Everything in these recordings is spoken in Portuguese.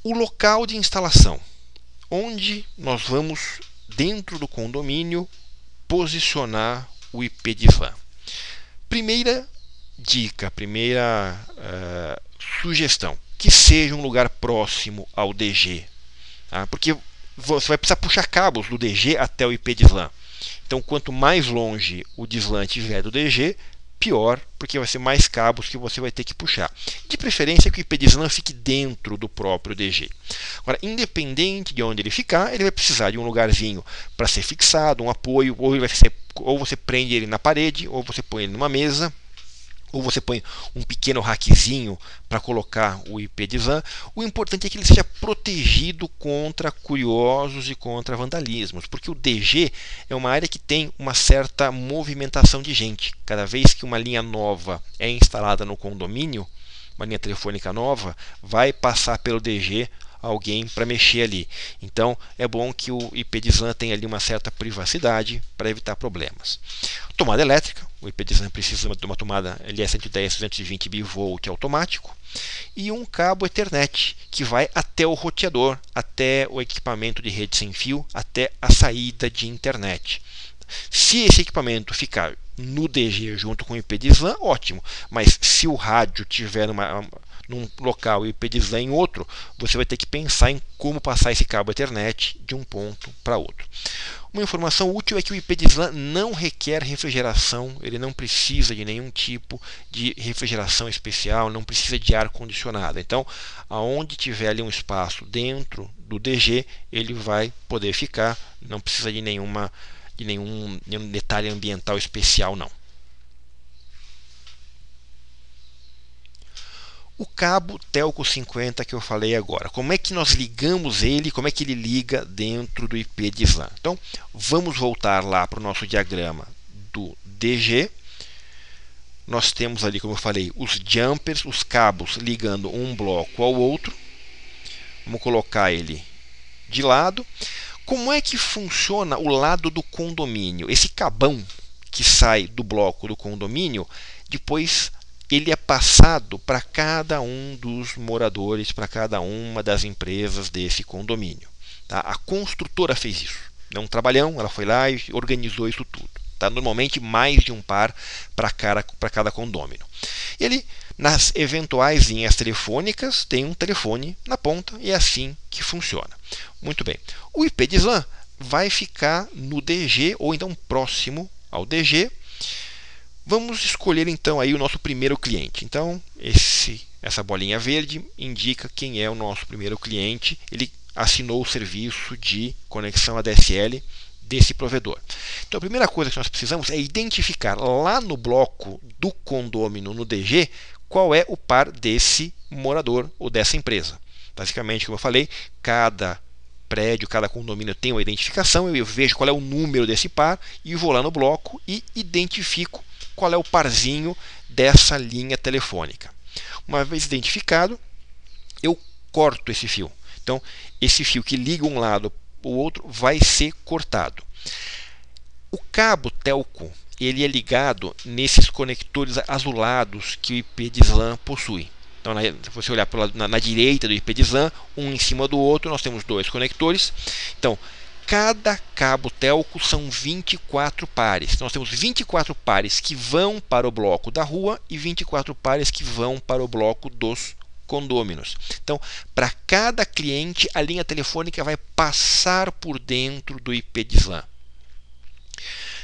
O local de instalação, onde nós vamos, dentro do condomínio, posicionar o IP de SLAM. Primeira dica, primeira sugestão, que seja um lugar próximo ao DG, tá? Porque você vai precisar puxar cabos do DG até o IP de SLAM. Então, quanto mais longe o de SLAM estiver do DG, pior, porque vai ser mais cabos que você vai ter que puxar. De preferência que o IP de SLAM fique dentro do próprio DG. Agora, independente de onde ele ficar, ele vai precisar de um lugarzinho para ser fixado, um apoio, ou você prende ele na parede, ou você põe ele numa mesa, ou você põe um pequeno rackzinho para colocar o IP de SLAM. O importante é que ele seja protegido contra curiosos e contra vandalismos, porque o DG é uma área que tem uma certa movimentação de gente. Cada vez que uma linha nova é instalada no condomínio, uma linha telefônica nova, vai passar pelo DG alguém para mexer ali. Então é bom que o IP de SLAM tenha ali uma certa privacidade para evitar problemas. Tomada elétrica, o IP de SLAM precisa de uma tomada LE110-220 bivolt automático e um cabo Ethernet que vai até o roteador, até o equipamento de rede sem fio, até a saída de internet. Se esse equipamento ficar no DG junto com o IP de SLAM, ótimo, mas se o rádio tiver num local e o IP de SLAM em outro, você vai ter que pensar em como passar esse cabo Ethernet de um ponto para outro. Uma informação útil é que o IP de SLAM não requer refrigeração, ele não precisa de nenhum tipo de refrigeração especial, não precisa de ar-condicionado. Então, aonde tiver ali um espaço dentro do DG, ele vai poder ficar, não precisa de nenhum detalhe ambiental especial, não. O cabo Telco 50 que eu falei agora, como é que nós ligamos ele, como é que ele liga dentro do IP de SLAM? Então, vamos voltar lá para o nosso diagrama do DG. Nós temos ali, como eu falei, os jumpers, os cabos ligando um bloco ao outro. Vamos colocar ele de lado. Como é que funciona o lado do condomínio? Esse cabão que sai do bloco do condomínio, depois ele é passado para cada um dos moradores, para cada uma das empresas desse condomínio. Tá? A construtora fez isso. Deu um trabalhão, ela foi lá e organizou isso tudo. Tá? Normalmente mais de um par para cada condomínio. Ele, nas eventuais linhas telefônicas, tem um telefone na ponta e é assim que funciona. Muito bem. O IP de SLAM vai ficar no DG ou então próximo ao DG. Vamos escolher então aí o nosso primeiro cliente. Então, essa bolinha verde indica quem é o nosso primeiro cliente. Ele assinou o serviço de conexão ADSL desse provedor. Então, a primeira coisa que nós precisamos é identificar lá no bloco do condômino, no DG, qual é o par desse morador ou dessa empresa. Basicamente, como eu falei, cada prédio, cada condomínio tem uma identificação. Eu vejo qual é o número desse par e vou lá no bloco e identifico qual é o parzinho dessa linha telefônica. Uma vez identificado, eu corto esse fio. Então, esse fio que liga um lado o outro vai ser cortado. O cabo Telco ele é ligado nesses conectores azulados que o IP de SLAM possui. Então, se você olhar na direita do IP de SLAM, um em cima do outro, nós temos dois conectores. Então, cada cabo Telco são 24 pares. Nós temos 24 pares que vão para o bloco da rua e 24 pares que vão para o bloco dos condôminos. Então, para cada cliente, a linha telefônica vai passar por dentro do IP de SLAM.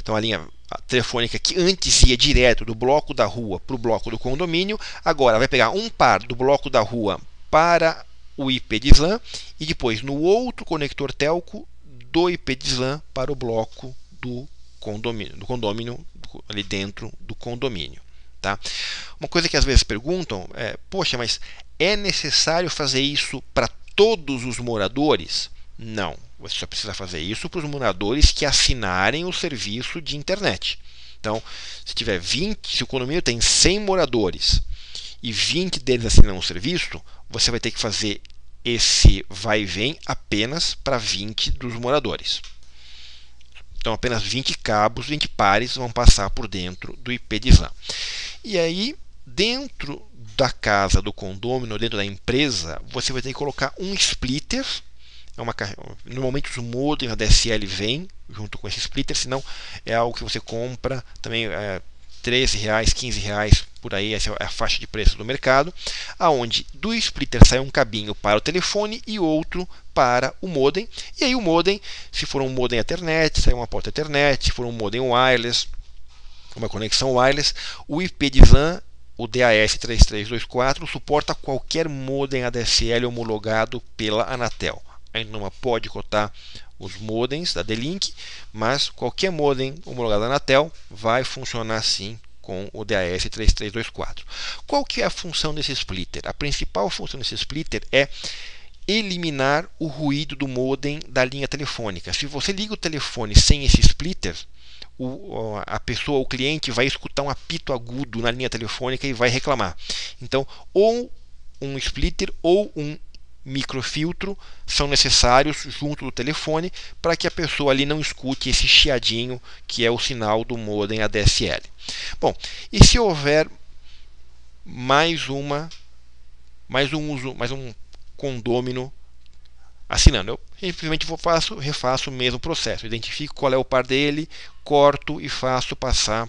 Então, a linha telefônica que antes ia direto do bloco da rua para o bloco do condomínio, agora vai pegar um par do bloco da rua para o IP de SLAM e depois no outro conector Telco do IP de SLAM para o bloco do condomínio ali dentro do condomínio. Tá? Uma coisa que às vezes perguntam é: poxa, mas é necessário fazer isso para todos os moradores? Não, você só precisa fazer isso para os moradores que assinarem o serviço de internet. Então, se o condomínio tem 100 moradores e 20 deles assinam o serviço, você vai ter que fazer esse vai e vem apenas para 20 dos moradores. Então, apenas 20 cabos, 20 pares vão passar por dentro do IP de SLAM. E aí, dentro da casa, do condomínio, dentro da empresa, você vai ter que colocar um splitter. Normalmente os modems ADSL vêm junto com esse splitter, senão é algo que você compra também R$13, R$15 por aí, essa é a faixa de preço do mercado, aonde do splitter sai um cabinho para o telefone e outro para o modem. E aí o modem, se for um modem Ethernet, sai uma porta Ethernet, se for um modem wireless, uma conexão wireless, o IP de LAN, o DAS3324, suporta qualquer modem ADSL homologado pela Anatel. A gente não pode cotar os modems da D-Link, mas qualquer modem homologado da Anatel vai funcionar sim com o DAS3324. Qual que é a função desse splitter? A principal função desse splitter é eliminar o ruído do modem da linha telefônica. Se você liga o telefone sem esse splitter, a pessoa, o cliente, vai escutar um apito agudo na linha telefônica e vai reclamar. Então, ou um splitter ou um microfiltro são necessários junto do telefone para que a pessoa ali não escute esse chiadinho que é o sinal do modem ADSL. Bom, e se houver mais um condômino assinando, eu simplesmente refaço o mesmo processo, identifico qual é o par dele, corto e faço passar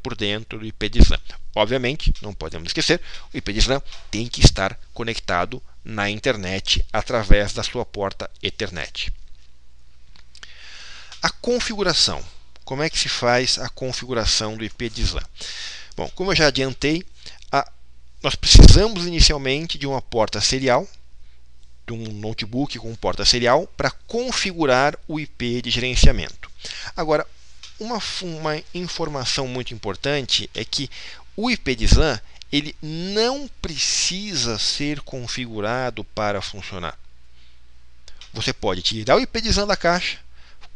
por dentro do IP de SLAN. Obviamente, não podemos esquecer, o IP de SLAN tem que estar conectado na internet através da sua porta Ethernet. A configuração. Como é que se faz a configuração do IP de SLAN? Bom, como eu já adiantei, nós precisamos inicialmente de uma porta serial, de um notebook com porta serial, para configurar o IP de gerenciamento. Agora, uma informação muito importante é que o IP de SLAN ele não precisa ser configurado para funcionar. Você pode tirar o IP de SLAN da caixa,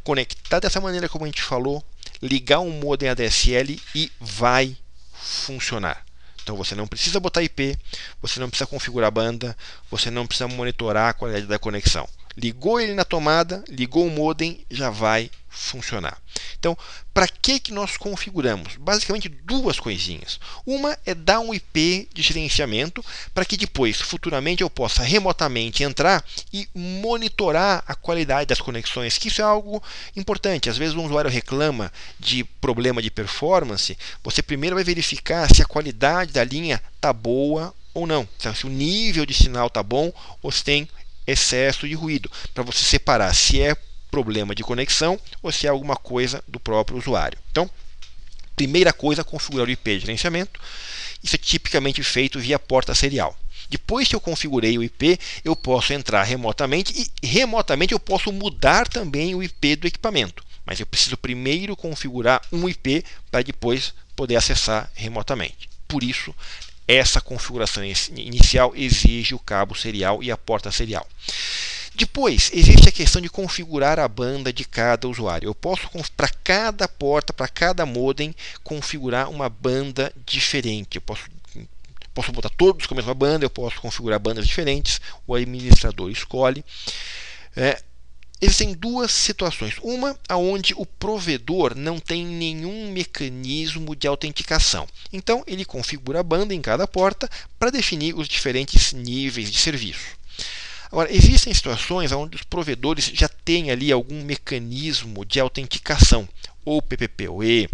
conectar dessa maneira como a gente falou, ligar um modem ADSL e vai funcionar. Então você não precisa botar IP, você não precisa configurar a banda, você não precisa monitorar a qualidade da conexão. Ligou ele na tomada, ligou o modem, já vai funcionar. Então, para que nós configuramos? Basicamente duas coisinhas. Uma é dar um IP de gerenciamento para que depois, futuramente, eu possa remotamente entrar e monitorar a qualidade das conexões, que isso é algo importante. Às vezes um usuário reclama de problema de performance, você primeiro vai verificar se a qualidade da linha está boa ou não, se o nível de sinal está bom ou se tem excesso de ruído, para você separar se é problema de conexão ou se é alguma coisa do próprio usuário. Então, primeira coisa, configurar o IP de gerenciamento. Isso é tipicamente feito via porta serial. Depois que eu configurei o IP, eu posso entrar remotamente e remotamente eu posso mudar também o IP do equipamento. Mas eu preciso primeiro configurar um IP para depois poder acessar remotamente. Por isso, essa configuração inicial exige o cabo serial e a porta serial. Depois, existe a questão de configurar a banda de cada usuário. Eu posso, para cada porta, para cada modem, configurar uma banda diferente. Eu posso botar todos com a mesma banda, eu posso configurar bandas diferentes, o administrador escolhe. Existem duas situações. Uma, onde o provedor não tem nenhum mecanismo de autenticação. Então, ele configura a banda em cada porta para definir os diferentes níveis de serviço. Agora, existem situações onde os provedores já têm ali algum mecanismo de autenticação, ou PPPoE,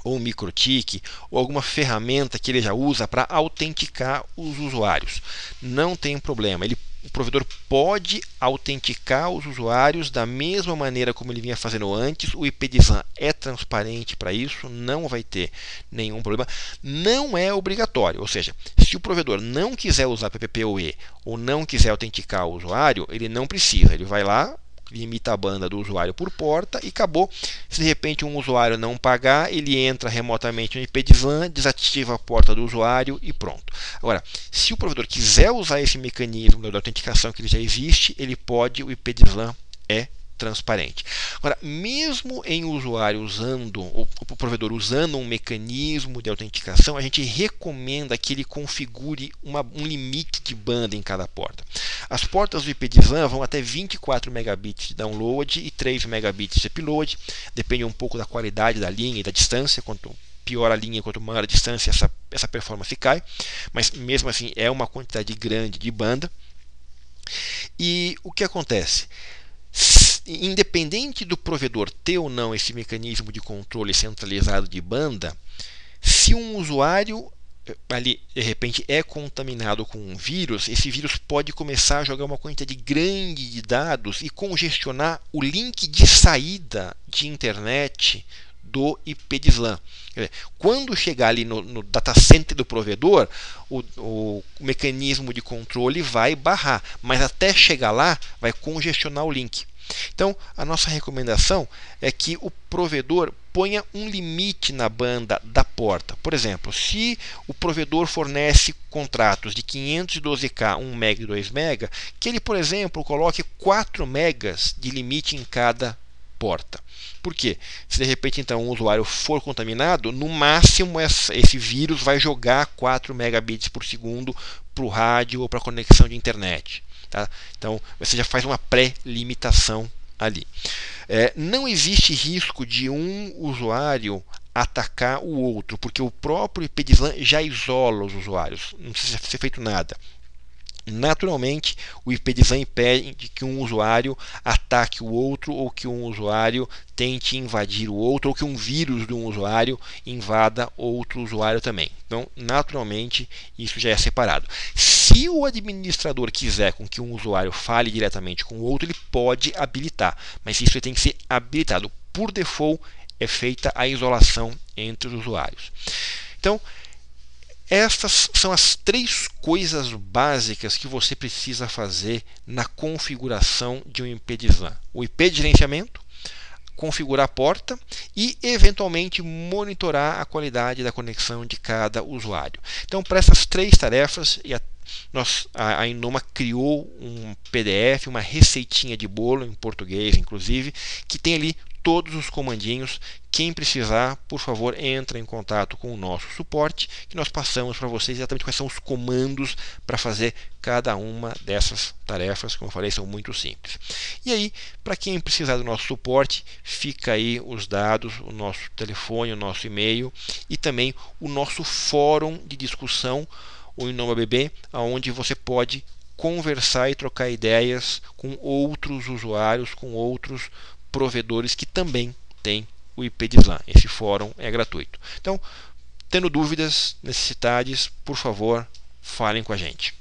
ou MikroTik, ou alguma ferramenta que ele já usa para autenticar os usuários. Não tem problema, o provedor pode autenticar os usuários da mesma maneira como ele vinha fazendo antes. O IP de SLAN é transparente para isso, não vai ter nenhum problema. Não é obrigatório, ou seja, se o provedor não quiser usar PPPoE ou não quiser autenticar o usuário, ele não precisa. Ele vai lá, limita a banda do usuário por porta e acabou. Se de repente um usuário não pagar, ele entra remotamente no IP de SLAN, desativa a porta do usuário e pronto. Agora, se o provedor quiser usar esse mecanismo da autenticação que ele já existe, ele pode, o IP de SLAN é transparente. Agora, mesmo em usuário usando, o provedor usando um mecanismo de autenticação, a gente recomenda que ele configure um limite de banda em cada porta. As portas do IP de SLAN vão até 24 megabits de download e 3 megabits de upload, depende um pouco da qualidade da linha e da distância. Quanto pior a linha, quanto maior a distância, essa performance cai, mas mesmo assim é uma quantidade grande de banda. E o que acontece? Independente do provedor ter ou não esse mecanismo de controle centralizado de banda, se um usuário ali de repente é contaminado com um vírus, esse vírus pode começar a jogar uma quantidade grande de dados e congestionar o link de saída de internet do IP de SLAM. Quando chegar ali no data center do provedor, o mecanismo de controle vai barrar, mas até chegar lá vai congestionar o link. Então, a nossa recomendação é que o provedor ponha um limite na banda da porta. Por exemplo, se o provedor fornece contratos de 512K, 1 MB e 2 MB, que ele, por exemplo, coloque 4 MB de limite em cada porta. Por quê? Se de repente então um usuário for contaminado, no máximo esse vírus vai jogar 4 megabits por segundo para o rádio ou para a conexão de internet. Tá? Então você já faz uma pré-limitação ali. Não existe risco de um usuário atacar o outro, porque o próprio IP de SLAM já isola os usuários, não precisa ser feito nada. Naturalmente, o IP de SLAM impede que um usuário ataque o outro, ou que um usuário tente invadir o outro, ou que um vírus de um usuário invada outro usuário também. Então, naturalmente, isso já é separado. Se o administrador quiser com que um usuário fale diretamente com o outro, ele pode habilitar, mas isso tem que ser habilitado. Por default, é feita a isolação entre os usuários. Então, essas são as 3 coisas básicas que você precisa fazer na configuração de um IP de SLAM. O IP de gerenciamento, configurar a porta e, eventualmente, monitorar a qualidade da conexão de cada usuário. Então, para essas 3 tarefas, a Inuma criou um PDF, uma receitinha de bolo, em português inclusive, que tem ali todos os comandinhos. Quem precisar, por favor, entre em contato com o nosso suporte, que nós passamos para vocês exatamente quais são os comandos para fazer cada uma dessas tarefas. Como eu falei, são muito simples. E aí, para quem precisar do nosso suporte, fica aí os dados, o nosso telefone, o nosso e-mail e também o nosso fórum de discussão, o InumaBB, onde você pode conversar e trocar ideias com outros usuários, com outros provedores que também têm o IP de SLAM. Esse fórum é gratuito. Então, tendo dúvidas, necessidades, por favor, falem com a gente.